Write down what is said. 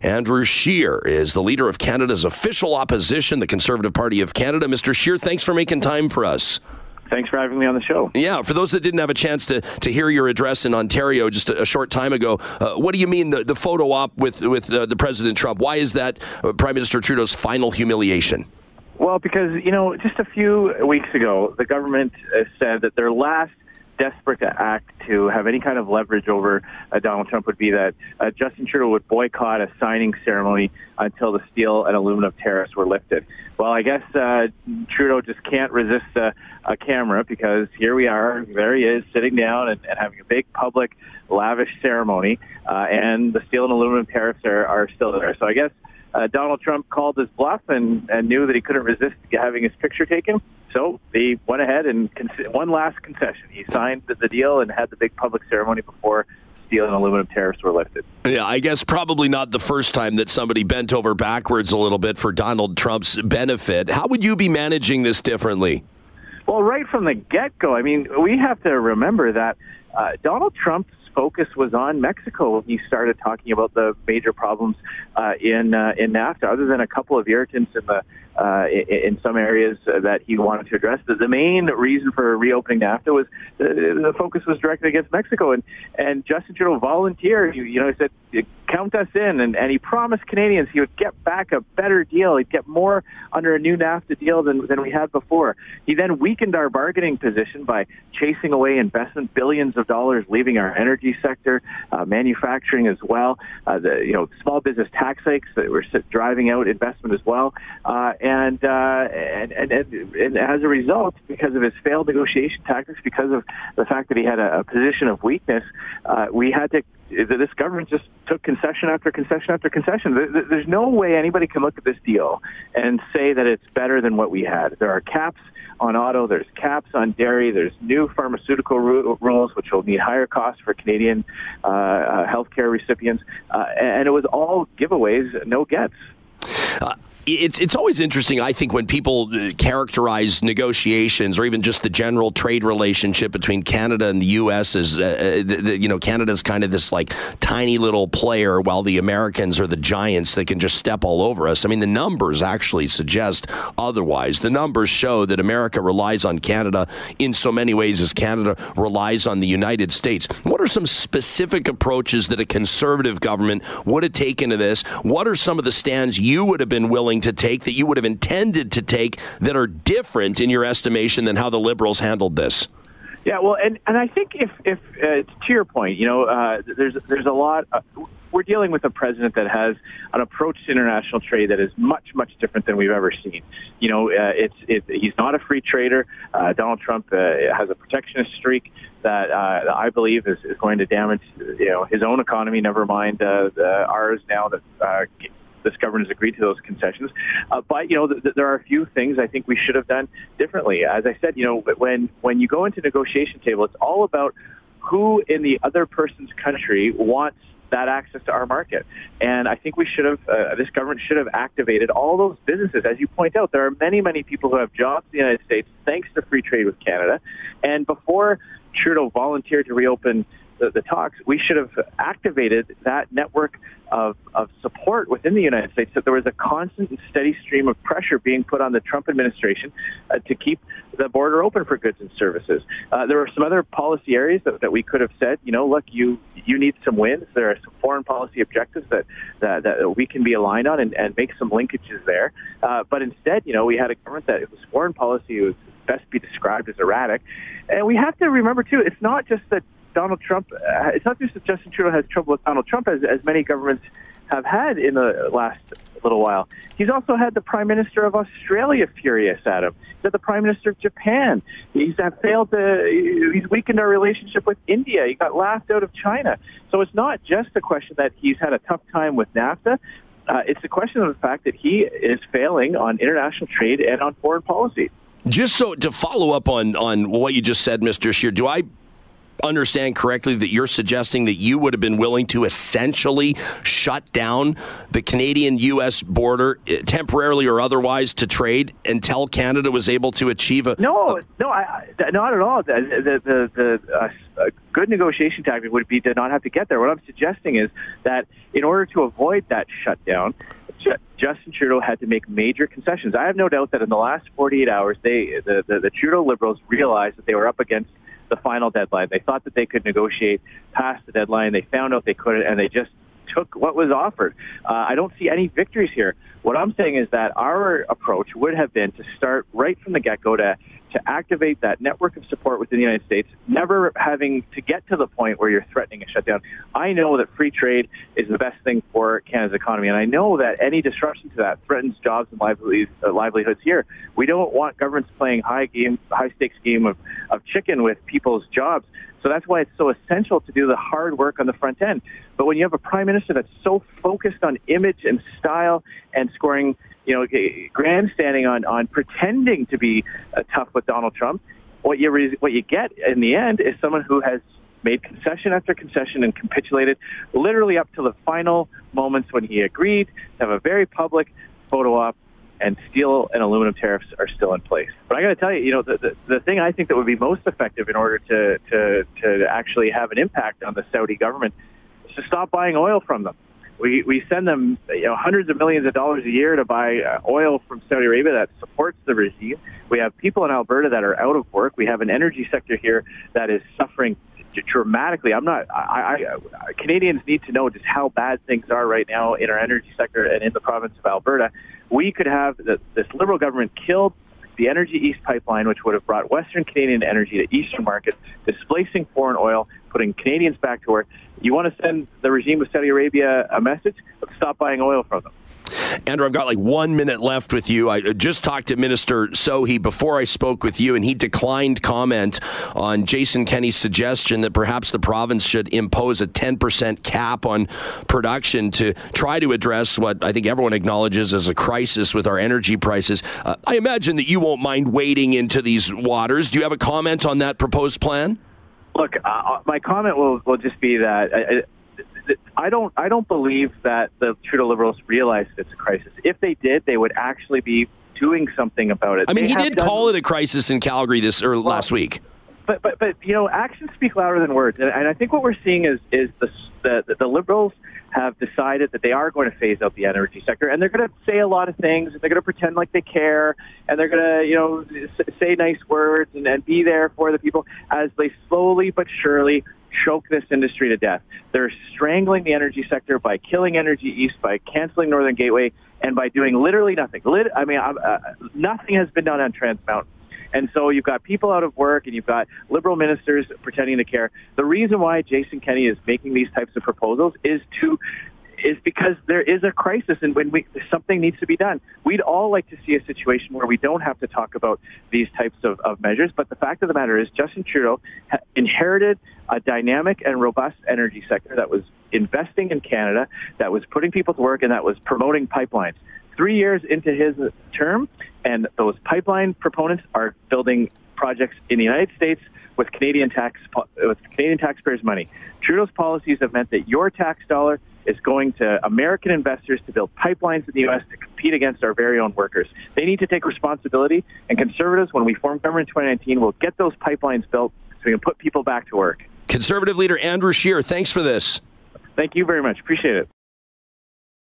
Andrew Scheer is the leader of Canada's official opposition, the Conservative Party of Canada. Mr. Scheer, thanks for making time for us. Thanks for having me on the show. Yeah, for those that didn't have a chance to hear your address in Ontario just a short time ago, what do you mean the photo op with the President Trump? Why is that Prime Minister Trudeau's final humiliation? Well, because, just a few weeks ago, the government said that their last desperate act to have any kind of leverage over Donald Trump would be that Justin Trudeau would boycott a signing ceremony until the steel and aluminum tariffs were lifted. Well, I guess Trudeau just can't resist a camera, because here we are, there he is, sitting down and having a big public, lavish ceremony, and the steel and aluminum tariffs are still there. So I guess Donald Trump called his bluff and knew that he couldn't resist having his picture taken. So he went ahead and one last concession. He signed the deal and had the big public ceremony before steel and aluminum tariffs were lifted. Yeah, I guess probably not the first time that somebody bent over backwards a little bit for Donald Trump's benefit. How would you be managing this differently? Well, right from the get-go, I mean, we have to remember that Donald Trump's focus was on Mexico when he started talking about the major problems in NAFTA. Other than a couple of irritants in some areas that he wanted to address, the main reason for reopening NAFTA was the focus was directed against Mexico. And Justin Trudeau volunteered. He said, count us in, and he promised Canadians he would get back a better deal. He'd get more under a new NAFTA deal than we had before. He then weakened our bargaining position by chasing away investment, billions of dollars leaving our energy sector, manufacturing as well, the small business tax hikes that were driving out investment as well. And as a result, because of his failed negotiation tactics, because of the fact that he had a position of weakness, this government just took concession after concession after concession. There's no way anybody can look at this deal and say that it's better than what we had. There are caps on auto, there's caps on dairy, there's new pharmaceutical rules which will need higher costs for Canadian healthcare recipients, and it was all giveaways, no gets. It's always interesting, I think, when people characterize negotiations or even just the general trade relationship between Canada and the U.S. as, Canada's kind of this like tiny little player while the Americans are the giants that can just step all over us. I mean, the numbers actually suggest otherwise. The numbers show that America relies on Canada in so many ways as Canada relies on the United States. What are some specific approaches that a conservative government would have taken to this? What are some of the stands you would have been willing to take, that you would have intended to take, that are different in your estimation than how the Liberals handled this? Yeah, well, and I think if to your point, there's a lot. We're dealing with a president that has an approach to international trade that is much, much different than we've ever seen. He's not a free trader. Donald Trump has a protectionist streak that I believe is going to damage his own economy. Never mind ours now that. This government has agreed to those concessions. But there are a few things I think we should have done differently. As I said, when you go into negotiation table, it's all about who in the other person's country wants that access to our market. And I think we should have, this government should have activated all those businesses. As you point out, there are many, many people who have jobs in the United States thanks to free trade with Canada. And before Trudeau volunteered to reopen the talks, we should have activated that network of support within the United States, that there was a constant and steady stream of pressure being put on the Trump administration to keep the border open for goods and services. There were some other policy areas that we could have said, look, you need some wins. There are some foreign policy objectives that we can be aligned on and make some linkages there. But instead, we had a government that it was foreign policy was best be described as erratic. And we have to remember, too, it's not just that Donald Trump, it's not just that Justin Trudeau has trouble with Donald Trump, as many governments have had in the last little while. He's also had the Prime Minister of Australia furious at him. He's had the Prime Minister of Japan. He's weakened our relationship with India. He got laughed out of China. So it's not just a question that he's had a tough time with NAFTA. It's a question of the fact that he is failing on international trade and on foreign policy. Just so to follow up on what you just said, Mr. Scheer, do I understand correctly that you're suggesting that you would have been willing to essentially shut down the Canadian-U.S. border temporarily or otherwise to trade until Canada was able to achieve a... No, not at all. A good negotiation tactic would be to not have to get there. What I'm suggesting is that in order to avoid that shutdown, Justin Trudeau had to make major concessions. I have no doubt that in the last 48 hours, the Trudeau Liberals realized that they were up against the final deadline. They thought that they could negotiate past the deadline. They found out they couldn't, and they just took what was offered. I don't see any victories here. What I'm saying is that our approach would have been to start right from the get-go to activate that network of support within the United States, never having to get to the point where you're threatening a shutdown. I know that free trade is the best thing for Canada's economy, and I know that any disruption to that threatens jobs and livelihoods here. We don't want governments playing high-stakes game of chicken with people's jobs. So that's why it's so essential to do the hard work on the front end. But when you have a prime minister that's so focused on image and style and scoring, grandstanding on pretending to be tough with Donald Trump, what you get in the end is someone who has made concession after concession and capitulated literally up to the final moments when he agreed to have a very public photo op, and steel and aluminum tariffs are still in place. But I got to tell you, the thing I think that would be most effective in order to actually have an impact on the Saudi government is to stop buying oil from them. We send them hundreds of millions of dollars a year to buy oil from Saudi Arabia that supports the regime. We have people in Alberta that are out of work. We have an energy sector here that is suffering dramatically. Canadians need to know just how bad things are right now in our energy sector and in the province of Alberta. We could have this Liberal government killed the Energy East pipeline, which would have brought Western Canadian energy to Eastern markets, displacing foreign oil, putting Canadians back to work. You want to send the regime of Saudi Arabia a message? Stop buying oil from them. Andrew, I've got like 1 minute left with you. I just talked to Minister Sohi before I spoke with you, and he declined comment on Jason Kenney's suggestion that perhaps the province should impose a 10% cap on production to try to address what I think everyone acknowledges as a crisis with our energy prices. I imagine that you won't mind wading into these waters. Do you have a comment on that proposed plan? Look, my comment will just be that I don't believe that the Trudeau Liberals realize it's a crisis. If they did, they would actually be doing something about it. I mean, he did call it a crisis in Calgary last week. But actions speak louder than words, and I think what we're seeing is the Liberals have decided that they are going to phase out the energy sector, and they're going to say a lot of things, and they're going to pretend like they care, and they're going to say nice words and be there for the people as they slowly but surely choke this industry to death. They're strangling the energy sector by killing Energy East, by canceling Northern Gateway, and by doing literally nothing. Nothing has been done on Trans Mountain. And so you've got people out of work, and you've got Liberal ministers pretending to care. The reason why Jason Kenney is making these types of proposals is because there is a crisis, and when something needs to be done. We'd all like to see a situation where we don't have to talk about these types of measures, but the fact of the matter is Justin Trudeau inherited a dynamic and robust energy sector that was investing in Canada, that was putting people to work, and that was promoting pipelines. 3 years into his term, and those pipeline proponents are building projects in the United States with Canadian taxpayers' money. Trudeau's policies have meant that your tax dollar is going to American investors to build pipelines in the U.S. to compete against our very own workers. They need to take responsibility, and Conservatives, when we form government in 2019, will get those pipelines built so we can put people back to work. Conservative leader Andrew Scheer, thanks for this. Thank you very much. Appreciate it.